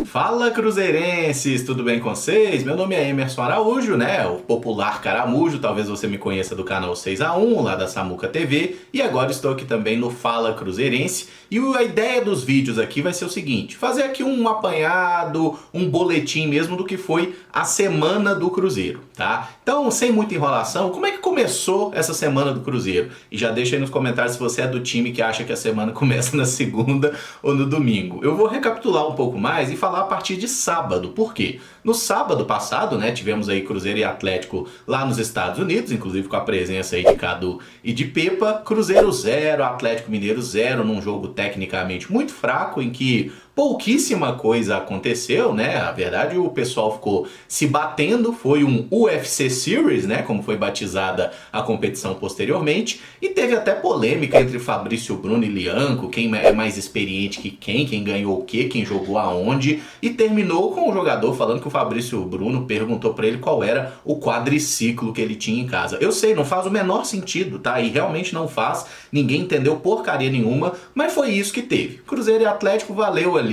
Fala, cruzeirenses, tudo bem com vocês? Meu nome é Emerson Araújo, né? O popular Caramujo, talvez você me conheça do canal 6x1, lá da Samuca TV, e agora estou aqui também no Fala Cruzeirense. E a ideia dos vídeos aqui vai ser o seguinte: fazer aqui um apanhado, um boletim mesmo do que foi a semana do Cruzeiro, tá? Então, sem muita enrolação, como é que começou essa semana do Cruzeiro? E já deixa aí nos comentários se você é do time que acha que a semana começa na segunda ou no domingo. Eu vou recapitular um pouco mais e falar a partir de sábado. Por quê? No sábado passado, né, tivemos aí Cruzeiro e Atlético lá nos Estados Unidos, inclusive com a presença aí de Cadu e de Pepa. Cruzeiro 0, Atlético Mineiro 0, num jogo tecnicamente muito fraco, em que pouquíssima coisa aconteceu, né? A verdade, o pessoal ficou se batendo, foi um UFC Series, né? Como foi batizada a competição posteriormente, e teve até polêmica entre Fabrício Bruno e Lianco, quem é mais experiente que quem ganhou o quê, quem jogou aonde, e terminou com o jogador falando que o Fabrício Bruno perguntou pra ele qual era o quadriciclo que ele tinha em casa. Eu sei, não faz o menor sentido, tá? E realmente não faz, ninguém entendeu porcaria nenhuma, mas foi isso que teve. Cruzeiro e Atlético valeu ali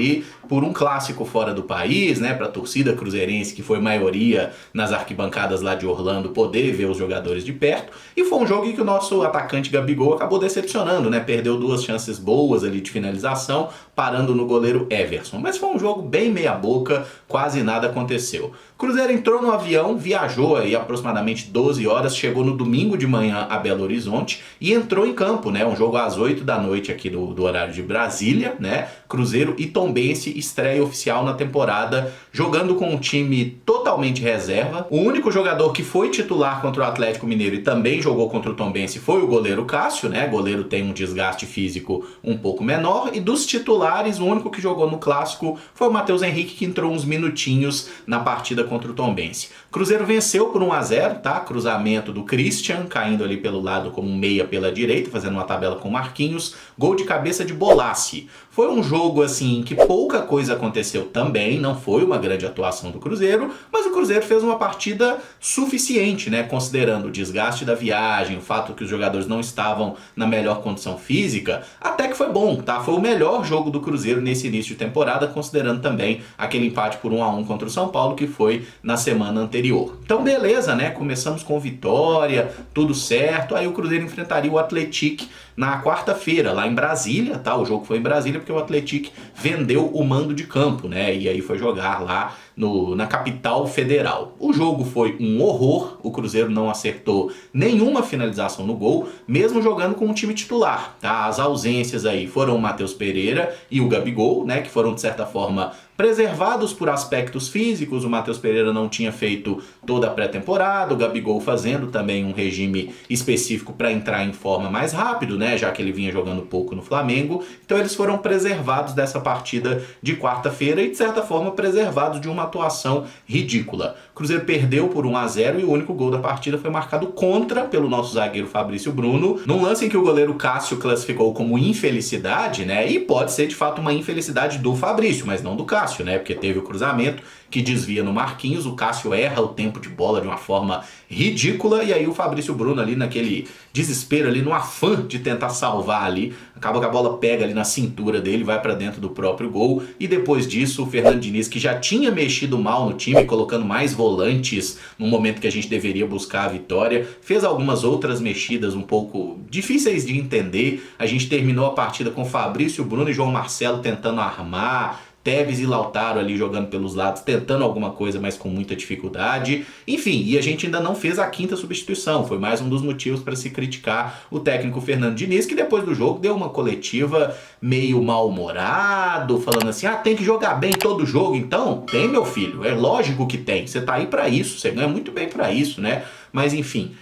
por um clássico fora do país, né, para a torcida cruzeirense, que foi maioria nas arquibancadas lá de Orlando, poder ver os jogadores de perto, e foi um jogo em que o nosso atacante Gabigol acabou decepcionando, né, perdeu duas chances boas ali de finalização, parando no goleiro Everson, mas foi um jogo bem meia boca, quase nada aconteceu. Cruzeiro entrou no avião, viajou aí aproximadamente 12 horas, chegou no domingo de manhã a Belo Horizonte e entrou em campo, né? Um jogo às 8 da noite aqui do horário de Brasília, né? Cruzeiro e Tombense, estreia oficial na temporada, jogando com um time totalmente reserva. O único jogador que foi titular contra o Atlético Mineiro e também jogou contra o Tombense foi o goleiro Cássio, né? O goleiro tem um desgaste físico um pouco menor, e dos titulares, o único que jogou no clássico foi o Matheus Henrique, que entrou uns minutinhos na partida contra o Tombense. Cruzeiro venceu por 1-0, tá? Cruzamento do Christian, caindo ali pelo lado como um meia pela direita, fazendo uma tabela com Marquinhos. Gol de cabeça de Bolassi. Foi um jogo assim que pouca coisa aconteceu também, não foi uma grande atuação do Cruzeiro, mas o Cruzeiro fez uma partida suficiente, né? Considerando o desgaste da viagem, o fato que os jogadores não estavam na melhor condição física, até que foi bom, tá? Foi o melhor jogo do Cruzeiro nesse início de temporada, considerando também aquele empate por 1-1 contra o São Paulo, que foi na semana anterior. Então beleza, né? Começamos com vitória, tudo certo. Aí o Cruzeiro enfrentaria o Atlético na quarta-feira, lá em Brasília, tá? O jogo foi em Brasília porque o Atlético vendeu o mando de campo, né? E aí foi jogar lá na capital federal. O jogo foi um horror, o Cruzeiro não acertou nenhuma finalização no gol, mesmo jogando com um time titular, tá? As ausências aí foram o Matheus Pereira e o Gabigol, né? Que foram, de certa forma, preservados por aspectos físicos. O Matheus Pereira não tinha feito toda a pré-temporada, o Gabigol fazendo também um regime específico para entrar em forma mais rápido, né, já que ele vinha jogando pouco no Flamengo. Então eles foram preservados dessa partida de quarta-feira e, de certa forma, preservados de uma atuação ridícula. O Cruzeiro perdeu por 1-0 e o único gol da partida foi marcado contra pelo nosso zagueiro Fabrício Bruno, num lance em que o goleiro Cássio classificou como infelicidade, né, e pode ser de fato uma infelicidade do Fabrício, mas não do Cássio, né? Porque teve o cruzamento que desvia no Marquinhos, o Cássio erra o tempo de bola de uma forma ridícula, e aí o Fabrício Bruno ali naquele desespero ali, no afã de tentar salvar ali, acaba que a bola pega ali na cintura dele, vai para dentro do próprio gol, e depois disso o Fernando Diniz, que já tinha mexido mal no time, colocando mais volantes no momento que a gente deveria buscar a vitória, fez algumas outras mexidas um pouco difíceis de entender. A gente terminou a partida com Fabrício Bruno e João Marcelo tentando armar, Tevez e Lautaro ali jogando pelos lados, tentando alguma coisa, mas com muita dificuldade. Enfim, e a gente ainda não fez a quinta substituição. Foi mais um dos motivos para se criticar o técnico Fernando Diniz, que depois do jogo deu uma coletiva meio mal-humorado, falando assim: ah, tem que jogar bem todo jogo. Então, tem, meu filho, é lógico que tem. Você tá aí para isso, você ganha muito bem para isso, né? Mas enfim,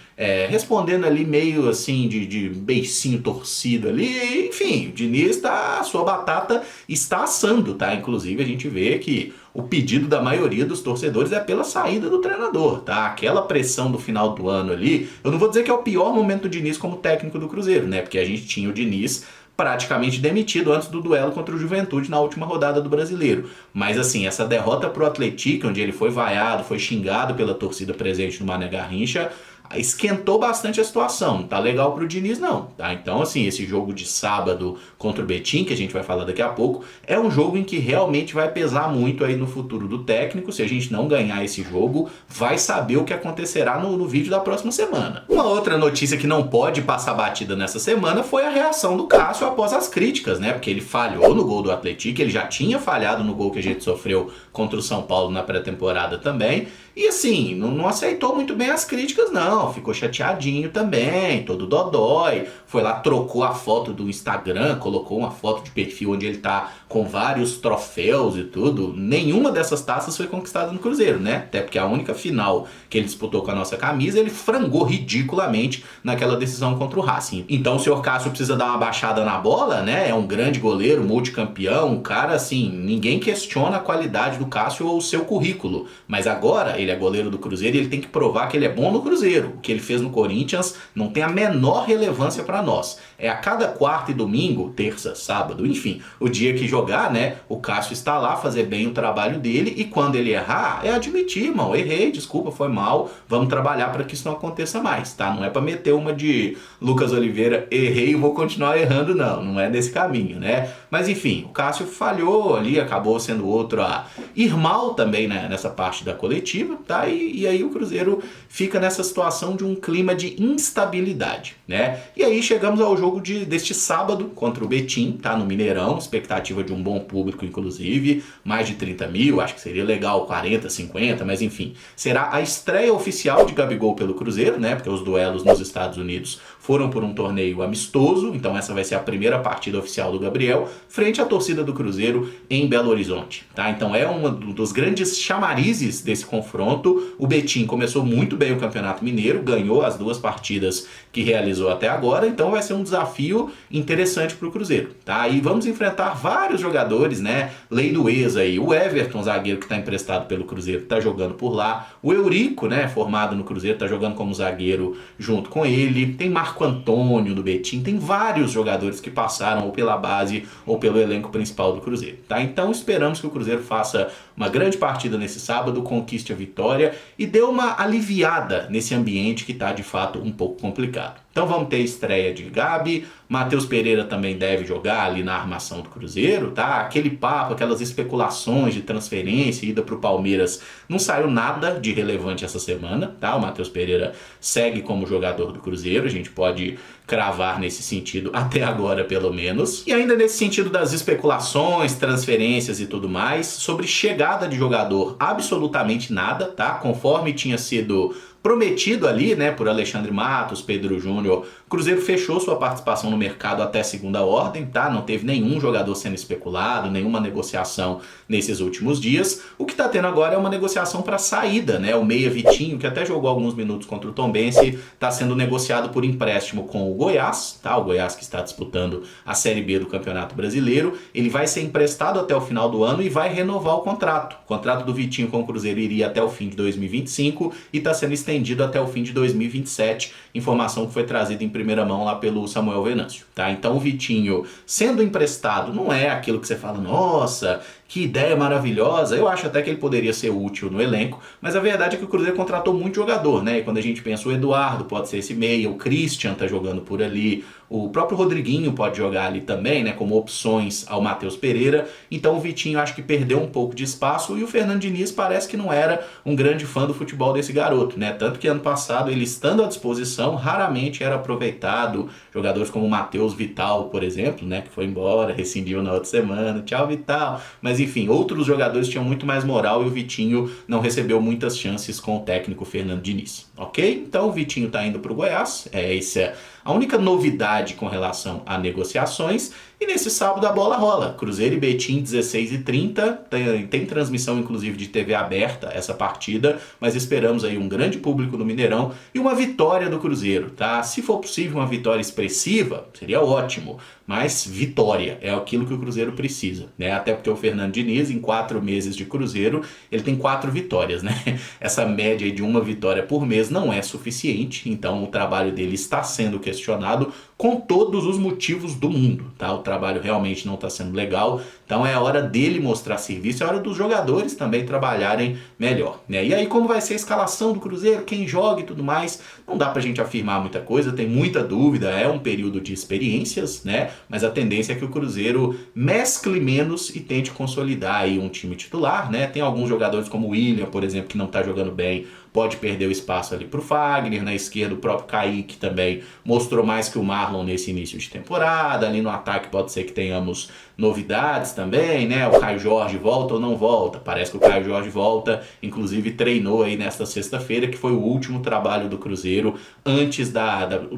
respondendo ali meio assim de beicinho torcido ali, enfim, o Diniz a sua batata está assando, tá? Inclusive a gente vê que o pedido da maioria dos torcedores é pela saída do treinador, tá? Aquela pressão do final do ano ali, eu não vou dizer que é o pior momento do Diniz como técnico do Cruzeiro, né? Porque a gente tinha o Diniz praticamente demitido antes do duelo contra o Juventude na última rodada do Brasileiro. Mas assim, essa derrota pro Atlético, onde ele foi vaiado, foi xingado pela torcida presente no Mané Garrincha, esquentou bastante a situação. Não tá legal pro Diniz, não, tá? Então, assim, esse jogo de sábado contra o Betim, que a gente vai falar daqui a pouco, é um jogo em que realmente vai pesar muito aí no futuro do técnico. Se a gente não ganhar esse jogo, vai saber o que acontecerá no vídeo da próxima semana. Uma outra notícia que não pode passar batida nessa semana foi a reação do Cássio após as críticas, né? Porque ele falhou no gol do Atlético, ele já tinha falhado no gol que a gente sofreu contra o São Paulo na pré-temporada também. E assim, não aceitou muito bem as críticas não, ficou chateadinho também, todo dodói, foi lá, trocou a foto do Instagram, colocou uma foto de perfil onde ele tá com vários troféus e tudo. Nenhuma dessas taças foi conquistada no Cruzeiro, né? Até porque a única final que ele disputou com a nossa camisa, ele frangou ridiculamente naquela decisão contra o Racing. Então o senhor Cássio precisa dar uma baixada na bola, né? É um grande goleiro, multicampeão, um cara assim, ninguém questiona a qualidade do Cássio ou o seu currículo, mas agora ele é goleiro do Cruzeiro e ele tem que provar que ele é bom no Cruzeiro. O que ele fez no Corinthians não tem a menor relevância para nós. É a cada quarta e domingo, terça, sábado, enfim, o dia que jogar, né, o Cássio está lá, fazer bem o trabalho dele, e quando ele errar, é admitir, irmão, errei, desculpa, foi mal, vamos trabalhar para que isso não aconteça mais, tá? Não é para meter uma de Lucas Oliveira, errei e vou continuar errando, não é nesse caminho, né? Mas enfim, o Cássio falhou ali, acabou sendo outro a ir mal também, né, nessa parte da coletiva, tá? E aí o Cruzeiro fica nessa situação de um clima de instabilidade, né? E aí chegamos ao jogo deste sábado contra o Betim, tá? No Mineirão, expectativa de um bom público, inclusive, mais de 30 mil, acho que seria legal 40, 50, mas enfim. Será a estreia oficial de Gabigol pelo Cruzeiro, né? Porque os duelos nos Estados Unidos foram por um torneio amistoso, então essa vai ser a primeira partida oficial do Gabriel, frente à torcida do Cruzeiro em Belo Horizonte, tá? Então é um dos grandes chamarizes desse confronto. O Betim começou muito bem o Campeonato Mineiro, ganhou as 2 partidas que realizou até agora, então vai ser um desafio interessante para o Cruzeiro, tá? E vamos enfrentar vários jogadores, né? Lei do ex aí, o Everton, zagueiro que está emprestado pelo Cruzeiro, está jogando por lá, o Eurico, né, formado no Cruzeiro, está jogando como zagueiro junto com ele, tem Marco Antônio do Betim, tem vários jogadores que passaram ou pela base ou pelo elenco principal do Cruzeiro, tá? Então esperamos que o Cruzeiro faça uma grande partida nesse sábado, conquiste a vitória e dê uma aliviada nesse ambiente que está de fato um pouco complicado. Então vamos ter estreia de Gabi, Matheus Pereira também deve jogar ali na armação do Cruzeiro, tá? Aquele papo, aquelas especulações de transferência, ida para o Palmeiras, não saiu nada de relevante essa semana, tá? O Matheus Pereira segue como jogador do Cruzeiro, a gente pode cravar nesse sentido até agora pelo menos. E ainda nesse sentido das especulações, transferências e tudo mais, sobre chegada de jogador, absolutamente nada, tá? Conforme tinha sido prometido ali, né, por Alexandre Matos, Pedro Júnior, o Cruzeiro fechou sua participação no mercado até segunda ordem, tá? Não teve nenhum jogador sendo especulado, nenhuma negociação nesses últimos dias. O que está tendo agora é uma negociação para saída, né? O meia Vitinho, que até jogou alguns minutos contra o Tombense, está sendo negociado por empréstimo com o Goiás, tá? O Goiás que está disputando a Série B do Campeonato Brasileiro. Ele vai ser emprestado até o final do ano e vai renovar o contrato. O contrato do Vitinho com o Cruzeiro iria até o fim de 2025 e está sendo estendido até o fim de 2027, informação que foi trazida em primeira mão lá pelo Samuel Venâncio, tá? Então o Vitinho sendo emprestado não é aquilo que você fala, nossa, que ideia maravilhosa. Eu acho até que ele poderia ser útil no elenco, mas a verdade é que o Cruzeiro contratou muito jogador, né? E quando a gente pensa o Eduardo, pode ser esse meia, o Christian tá jogando por ali, o próprio Rodriguinho pode jogar ali também, né? Como opções ao Matheus Pereira. Então o Vitinho acho que perdeu um pouco de espaço e o Fernando Diniz parece que não era um grande fã do futebol desse garoto, né? Tanto que ano passado ele estando à disposição raramente era aproveitado. Jogadores como o Matheus Vital, por exemplo, né? Que foi embora, rescindiu na outra semana, tchau Vital. Mas enfim, outros jogadores tinham muito mais moral e o Vitinho não recebeu muitas chances com o técnico Fernando Diniz, ok? Então o Vitinho tá indo pro Goiás, essa é a única novidade com relação a negociações. E nesse sábado a bola rola. Cruzeiro e Betim, 16h30. Tem transmissão, inclusive, de TV aberta essa partida. Mas esperamos aí um grande público no Mineirão e uma vitória do Cruzeiro, tá? Se for possível uma vitória expressiva, seria ótimo. Mas vitória é aquilo que o Cruzeiro precisa, né? Até porque o Fernando Diniz, em 4 meses de Cruzeiro, ele tem 4 vitórias, né? Essa média de uma vitória por mês não é suficiente. Então o trabalho dele está sendo questionado com todos os motivos do mundo, tá? O trabalho realmente não está sendo legal, então é hora dele mostrar serviço, é hora dos jogadores também trabalharem melhor, né? E aí como vai ser a escalação do Cruzeiro, quem joga e tudo mais, não dá pra gente afirmar muita coisa, tem muita dúvida, é um período de experiências, né? Mas a tendência é que o Cruzeiro mescle menos e tente consolidar aí um time titular, né? Tem alguns jogadores como o William, por exemplo, que não tá jogando bem, pode perder o espaço ali pro Fagner, na esquerda o próprio Kaique também mostrou mais que o Marlon nesse início de temporada, ali no ataque pode ser que tenhamos novidades também, né? O Caio Jorge volta ou não volta? Parece que o Caio Jorge volta, inclusive treinou aí nesta sexta-feira, que foi o último trabalho do Cruzeiro antes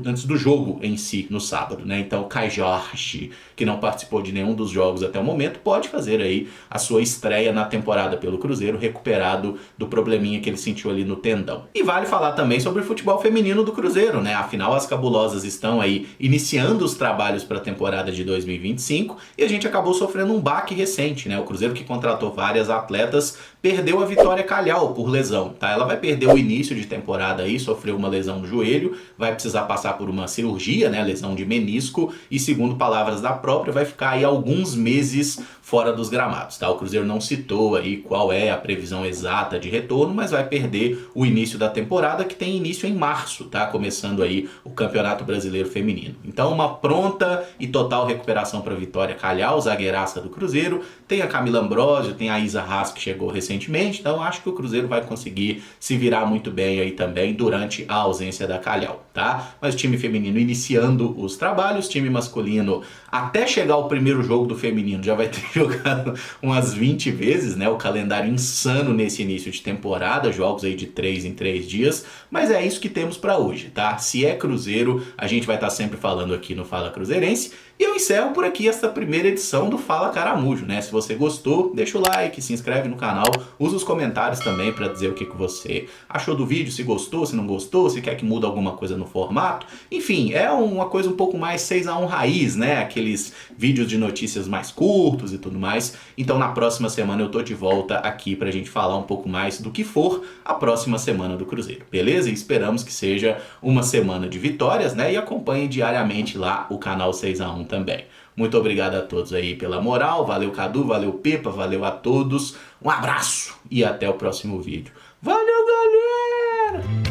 antes do jogo em si, no sábado, né? Então o Caio Jorge, que não participou de nenhum dos jogos até o momento, pode fazer aí a sua estreia na temporada pelo Cruzeiro, recuperado do probleminha que ele sentiu ali no tendão. E vale falar também sobre o futebol feminino do Cruzeiro, né? Afinal, as cabulosas estão aí iniciando os trabalhos para a temporada de 2025 e a gente acabou sofrendo um baque recente, né? O Cruzeiro, que contratou várias atletas, perdeu a Vitória Calhau por lesão, tá? Ela vai perder o início de temporada aí, sofreu uma lesão no joelho, vai precisar passar por uma cirurgia, né? Lesão de menisco e, segundo palavras da própria, vai ficar aí alguns meses fora dos gramados, tá? O Cruzeiro não citou aí qual é a previsão exata de retorno, mas vai perder o início da temporada, que tem início em março, tá? Começando aí o Campeonato Brasileiro Feminino. Então, uma pronta e total recuperação para Vitória Calhau, zagueiraça do Cruzeiro. Tem a Camila Ambrosio, tem a Isa Haas, que chegou recentemente, então acho que o Cruzeiro vai conseguir se virar muito bem aí também durante a ausência da Calhau, tá? Mas o time feminino iniciando os trabalhos, time masculino até chegar o primeiro jogo do feminino já vai ter jogado umas 20 vezes, né? O calendário insano nesse início de temporada, jogos aí de 3 em 3 dias, mas é isso que temos para hoje, tá? Se é Cruzeiro, a gente vai estar sempre falando aqui no Fala Cruzeirense. E eu encerro por aqui esta primeira edição do Fala Caramujo, né? Se você gostou, deixa o like, se inscreve no canal, usa os comentários também para dizer o que você achou do vídeo, se gostou, se não gostou, se quer que mude alguma coisa no formato. Enfim, é uma coisa um pouco mais 6x1 raiz, né? Aqueles vídeos de notícias mais curtos e tudo mais. Então na próxima semana eu tô de volta aqui pra gente falar um pouco mais do que for a próxima semana do Cruzeiro, beleza? E esperamos que seja uma semana de vitórias, né? E acompanhe diariamente lá o canal 6x1 também. Muito obrigado a todos aí pela moral, valeu Cadu, valeu Pepa, valeu a todos, um abraço e até o próximo vídeo. Valeu, galera!